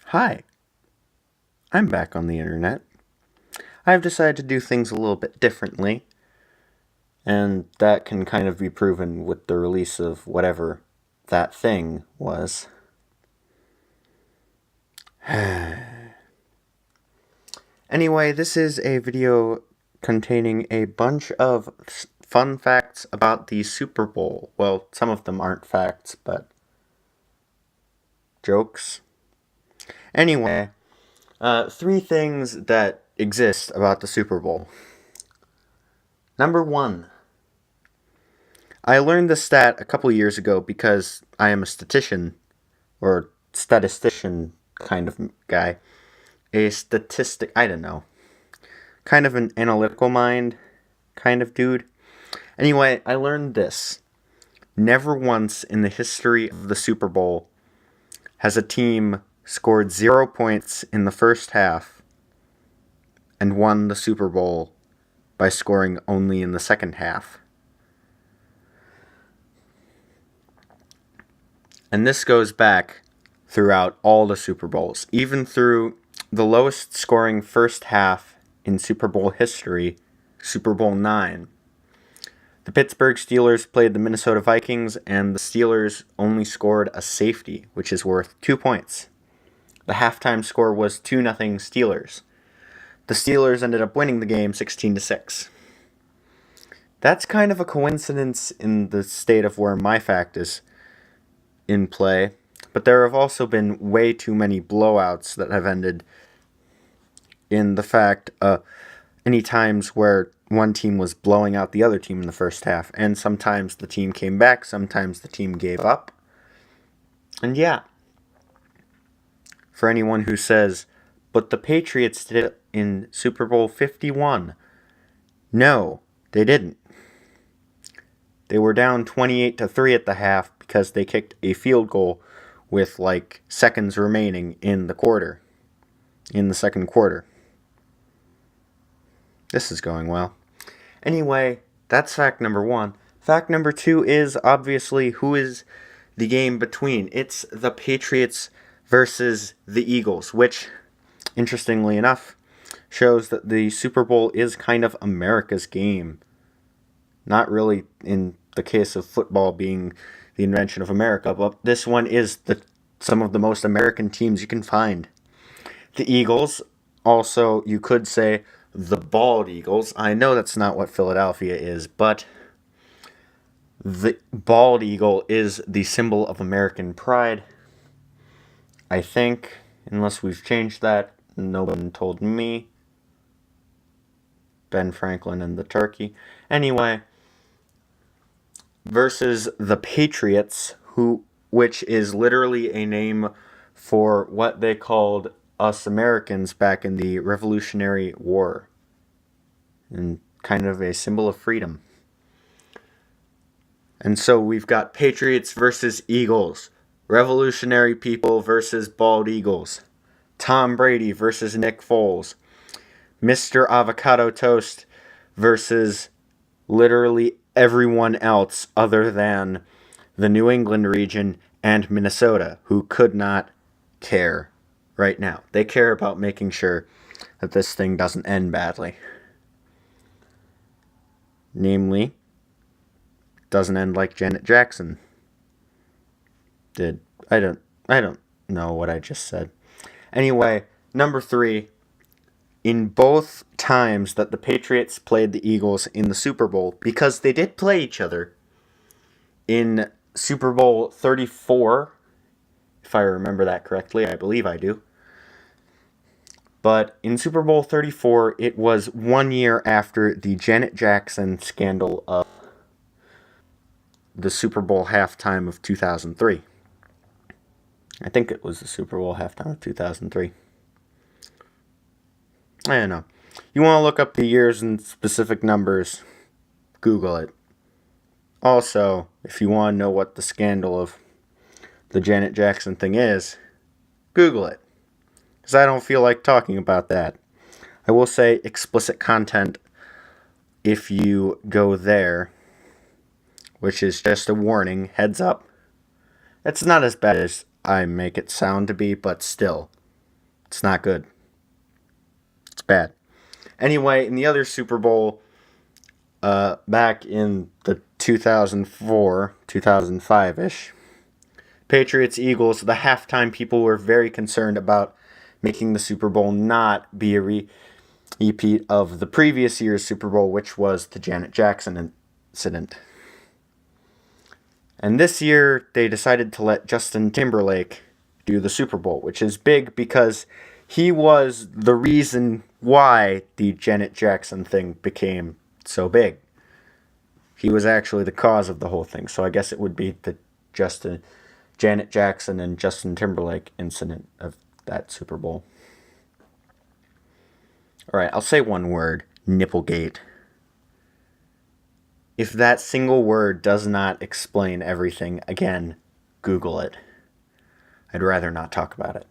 Hi, I'm back on the internet. I've decided to do things a little bit differently, and that can kind of be proven with the release of whatever that thing was. Anyway, this is a video containing a bunch of fun facts about the Super Bowl. Well, some of them aren't facts, but jokes. Anyway, three things that exist about the Super Bowl. Number one, I learned this stat a couple years ago because I am a statistician kind of guy. I don't know. Kind of an analytical mind kind of dude. Anyway, I learned this. Never once in the history of the Super Bowl has a team scored 0 points in the first half and won the Super Bowl by scoring only in the second half. And this goes back throughout all the Super Bowls, even through the lowest scoring first half in Super Bowl history, Super Bowl IX. The Pittsburgh Steelers played the Minnesota Vikings, and the Steelers only scored a safety, which is worth 2 points. The halftime score was 2-0 Steelers. The Steelers ended up winning the game 16-6. That's kind of a coincidence in the state of where my fact is in play, but there have also been way too many blowouts that have ended in the fact any times where one team was blowing out the other team in the first half, and sometimes the team came back, sometimes the team gave up. And yeah, for anyone who says, but the Patriots did it in Super Bowl 51. No, they didn't. They were down 28-3 at the half because they kicked a field goal with seconds remaining in the second quarter. This is going well. Anyway, that's fact number one. Fact number two is obviously who is the game between. It's the Patriots versus the Eagles, which, interestingly enough, shows that the Super Bowl is kind of America's game. Not really in the case of football being the invention of America, but this one is some of the most American teams you can find. The Eagles, also you could say the Bald Eagles. I know that's not what Philadelphia is, but the bald eagle is the symbol of American pride. I think, unless we've changed that, no one told me. Ben Franklin and the turkey. Anyway, versus the Patriots, which is literally a name for what they called us Americans back in the Revolutionary War, and kind of a symbol of freedom. And so we've got Patriots versus Eagles, Revolutionary people versus Bald Eagles, Tom Brady versus Nick Foles, Mr. Avocado Toast versus literally everyone else other than the New England region and Minnesota, who could not care right now. They care about making sure that this thing doesn't end badly. Namely, doesn't end like Janet Jackson did. I don't know what I just said. Anyway, number three, in both times that the Patriots played the Eagles in the Super Bowl, because they did play each other in Super Bowl 34, if I remember that correctly. I believe I do. But in Super Bowl 34, it was 1 year after the Janet Jackson scandal of the Super Bowl halftime of 2003. I think it was the Super Bowl halftime of 2003. I don't know. You want to look up the years and specific numbers, Google it. Also, if you want to know what the scandal of the Janet Jackson thing is, Google it. Because I don't feel like talking about that. I will say explicit content if you go there, which is just a warning, heads up. It's not as bad as I make it sound to be, but still, It's not good. It's bad. Anyway, in the other Super Bowl, back in the 2004, 2005-ish, Patriots-Eagles, the halftime people were very concerned about making the Super Bowl not be a repeat of the previous year's Super Bowl, which was the Janet Jackson incident. And this year, they decided to let Justin Timberlake do the Super Bowl, which is big because he was the reason why the Janet Jackson thing became so big. He was actually the cause of the whole thing. So I guess it would be the Janet Jackson and Justin Timberlake incident of that Super Bowl. All right, I'll say one word: Nipplegate. If that single word does not explain everything, again, Google it. I'd rather not talk about it.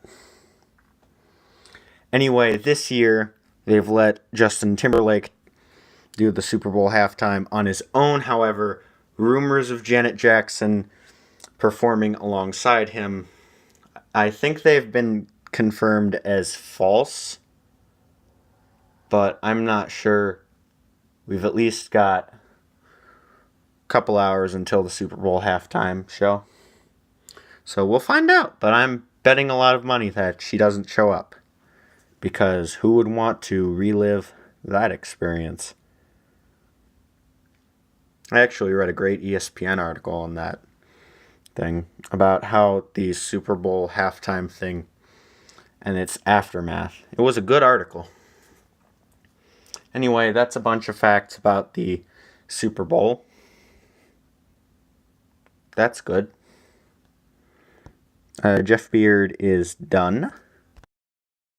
Anyway, this year, they've let Justin Timberlake do the Super Bowl halftime on his own. However, rumors of Janet Jackson performing alongside him, I think they've been confirmed as false, but I'm not sure. We've at least got a couple hours until the Super Bowl halftime show. So we'll find out, but I'm betting a lot of money that she doesn't show up, because who would want to relive that experience? I actually read a great ESPN article on that thing about how the Super Bowl halftime thing and its aftermath. It was a good article. Anyway, that's a bunch of facts about the Super Bowl. That's good. Jeff Beard is done.